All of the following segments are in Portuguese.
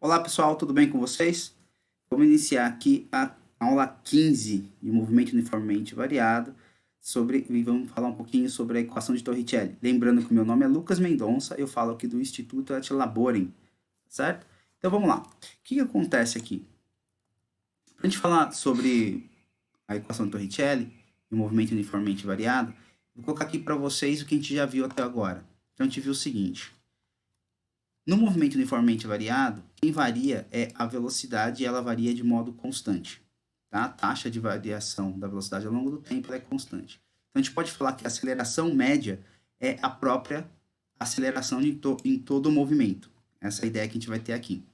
Olá pessoal, tudo bem com vocês? Vamos iniciar aqui a aula 15 de movimento uniformemente variado e vamos falar um pouquinho sobre a equação de Torricelli. Lembrando que o meu nome é Lucas Mendonça, eu falo aqui do Instituto Et Laborem, certo? Então vamos lá. O que acontece aqui? Para a gente falar sobre a equação de Torricelli e o movimento uniformemente variado, vou colocar aqui para vocês o que a gente já viu até agora. Então a gente viu o seguinte. No movimento uniformemente variado, quem varia é a velocidade e ela varia de modo constante. Tá? A taxa de variação da velocidade ao longo do tempo é constante. Então a gente pode falar que a aceleração média é a própria aceleração em todo o movimento. Essa é a ideia que a gente vai ter aqui.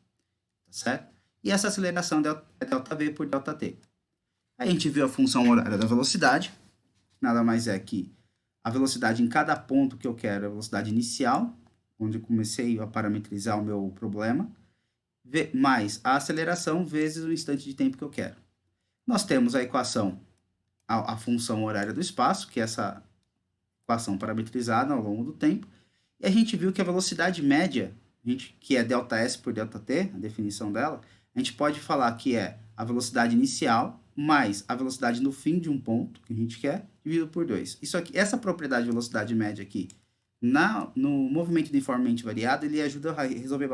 Tá certo? E essa aceleração é ΔV por ΔT. Aí a gente viu a função horária da velocidade. Nada mais é que a velocidade em cada ponto que eu quero é a velocidade inicial, onde eu comecei a parametrizar o meu problema, mais a aceleração vezes o instante de tempo que eu quero. Nós temos a equação, a função horária do espaço, que é essa equação parametrizada ao longo do tempo, e a gente viu que a velocidade média, que é ΔS por ΔT, a definição dela, a gente pode falar que é a velocidade inicial mais a velocidade no fim de um ponto que a gente quer, dividido por 2. Isso aqui, essa propriedade de velocidade média aqui, no movimento uniformemente variado, ele ajuda a resolver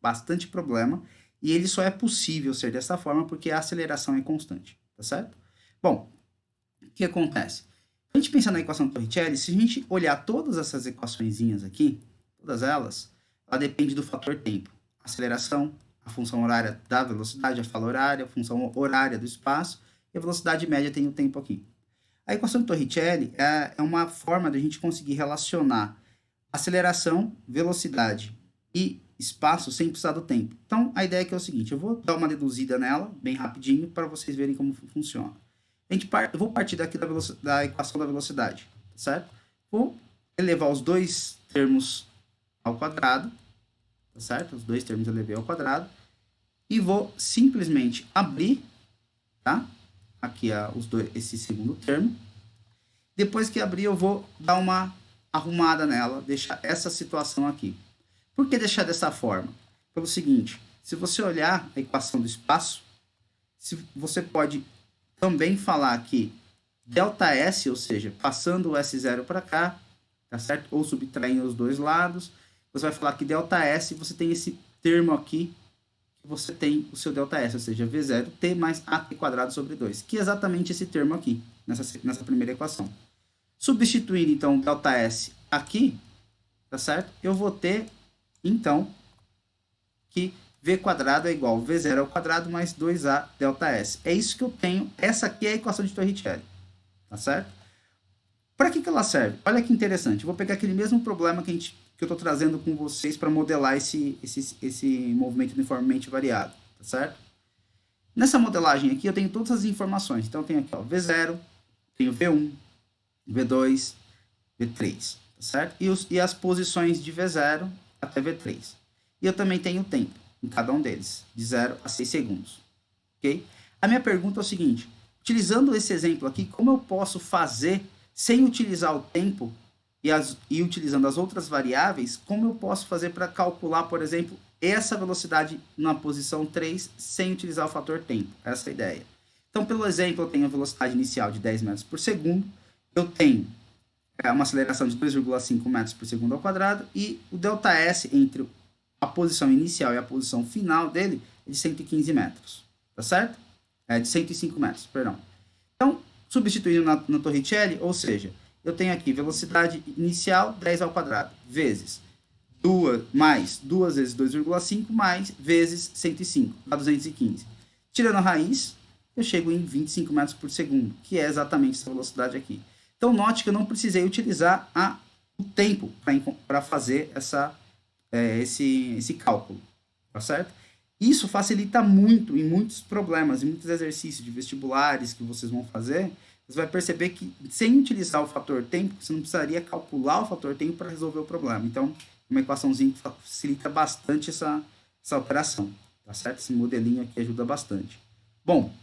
bastante problema, e ele só é possível ser dessa forma porque a aceleração é constante, tá certo? Bom, o que acontece? A gente pensa na equação de Torricelli, se a gente olhar todas essas equaçõezinhas aqui, todas elas, ela depende do fator tempo. Aceleração, a função horária da velocidade, a fala horária, a função horária do espaço, e a velocidade média tem o tempo aqui. A equação de Torricelli é uma forma de a gente conseguir relacionar aceleração, velocidade e espaço sem precisar do tempo. Então, a ideia aqui é o seguinte, eu vou dar uma deduzida nela, bem rapidinho, para vocês verem como funciona. Eu vou partir daqui da equação da velocidade, certo? Vou elevar os dois termos ao quadrado, tá certo? Os dois termos eu elevei ao quadrado, e vou simplesmente abrir, tá? Aqui esse segundo termo. Depois que abrir, eu vou dar uma arrumada nela, deixar essa situação aqui. Por que deixar dessa forma? Pelo seguinte, se você olhar a equação do espaço, você pode também falar que ΔS, ou seja, passando o S0 para cá, tá certo? Ou subtraindo os dois lados, você vai falar que ΔS, você tem esse termo aqui, você tem o seu ΔS, ou seja, V0t mais AT quadrado sobre 2, que é exatamente esse termo aqui, nessa primeira equação. Substituindo, então, ΔS aqui, tá certo? Eu vou ter, então, que V quadrado é igual a V0 ao quadrado mais 2A ΔS. É isso que eu tenho, essa aqui é a equação de Torricelli, tá certo? Para que ela serve? Olha que interessante, eu vou pegar aquele mesmo problema que eu estou trazendo com vocês para modelar esse movimento uniformemente variado, tá certo? Nessa modelagem aqui eu tenho todas as informações. Então eu tenho aqui ó, V0, tenho V1, V2, V3, tá certo? E as posições de V0 até V3. E eu também tenho o tempo em cada um deles, de 0 a 6 segundos, ok? A minha pergunta é o seguinte, utilizando esse exemplo aqui, como eu posso fazer, sem utilizar o tempo, e utilizando as outras variáveis, como eu posso fazer para calcular, por exemplo, essa velocidade na posição 3 sem utilizar o fator tempo? Essa é a ideia. Então, pelo exemplo, eu tenho a velocidade inicial de 10 metros por segundo, eu tenho uma aceleração de 2,5 metros por segundo ao quadrado, e o ΔS entre a posição inicial e a posição final dele é de 115 metros, tá certo? É de 105 metros, perdão. Então, substituindo na Torricelli, ou seja, eu tenho aqui velocidade inicial 10 ao quadrado, vezes 2 vezes 2,5 mais vezes 105, dá 215. Tirando a raiz, eu chego em 25 metros por segundo, que é exatamente essa velocidade aqui. Então, note que eu não precisei utilizar o tempo para fazer esse cálculo, tá certo? Isso facilita muito em muitos problemas, em muitos exercícios de vestibulares que vocês vão fazer. Você vai perceber que, sem utilizar o fator tempo, você não precisaria calcular o fator tempo para resolver o problema. Então, uma equaçãozinha que facilita bastante essa operação, tá certo? Esse modelinho aqui ajuda bastante. Bom,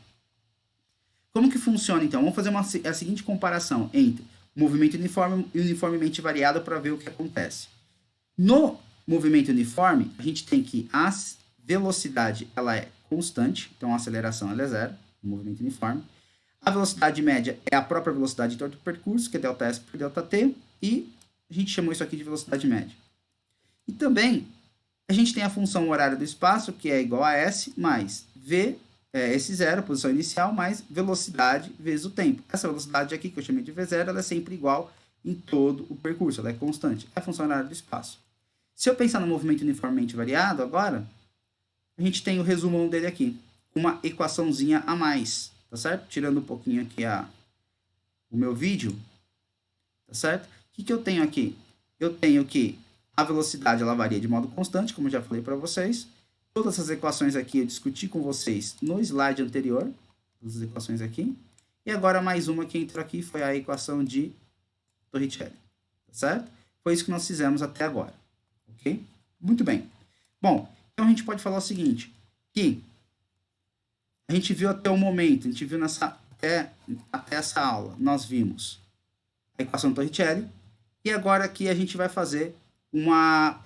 como que funciona, então? Vamos fazer a seguinte comparação entre movimento uniforme e uniformemente variado para ver o que acontece. No movimento uniforme, a gente tem que as velocidade ela é constante, então a aceleração ela é zero, o movimento uniforme. A velocidade média é a própria velocidade de todo o percurso, que é ΔS por ΔT, e a gente chamou isso aqui de velocidade média. E também a gente tem a função horária do espaço, que é igual a S, mais V, esse zero, posição inicial, mais velocidade vezes o tempo. Essa velocidade aqui, que eu chamei de V0, ela é sempre igual em todo o percurso, ela é constante. É a função horária do espaço. Se eu pensar no movimento uniformemente variado agora, a gente tem o resumão dele aqui, uma equaçãozinha a mais, tá certo? Tirando um pouquinho aqui o meu vídeo, tá certo? O que eu tenho aqui? Eu tenho que a velocidade ela varia de modo constante, como eu já falei para vocês. Todas essas equações aqui eu discuti com vocês no slide anterior, as equações aqui. E agora mais uma que entrou aqui foi a equação de Torricelli, tá certo? Foi isso que nós fizemos até agora, ok? Muito bem. Bom, então a gente pode falar o seguinte, que a gente viu até o momento, a gente viu até essa aula, nós vimos a equação de Torricelli, e agora aqui a gente vai fazer na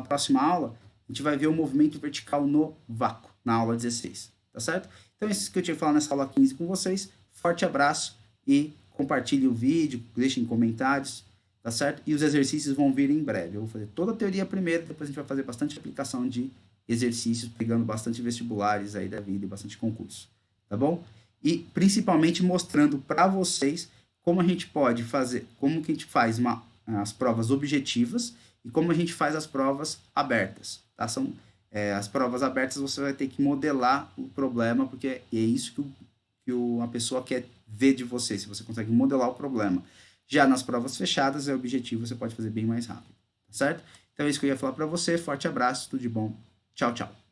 próxima aula, a gente vai ver o movimento vertical no vácuo, na aula 16, tá certo? Então, isso que eu tinha que falar nessa aula 15 com vocês. Forte abraço e compartilhe o vídeo, deixem comentários, tá certo? E os exercícios vão vir em breve. Eu vou fazer toda a teoria primeiro, depois a gente vai fazer bastante aplicação de exercícios, pegando bastante vestibulares aí da vida e bastante concurso, tá bom? E principalmente mostrando para vocês como a gente pode fazer, como que a gente faz as provas objetivas e como a gente faz as provas abertas, tá? As provas abertas você vai ter que modelar o problema, porque é isso que a pessoa quer ver de você, se você consegue modelar o problema. Já nas provas fechadas, é objetivo, você pode fazer bem mais rápido, tá certo? Então é isso que eu ia falar para você, forte abraço, tudo de bom, tchau, tchau.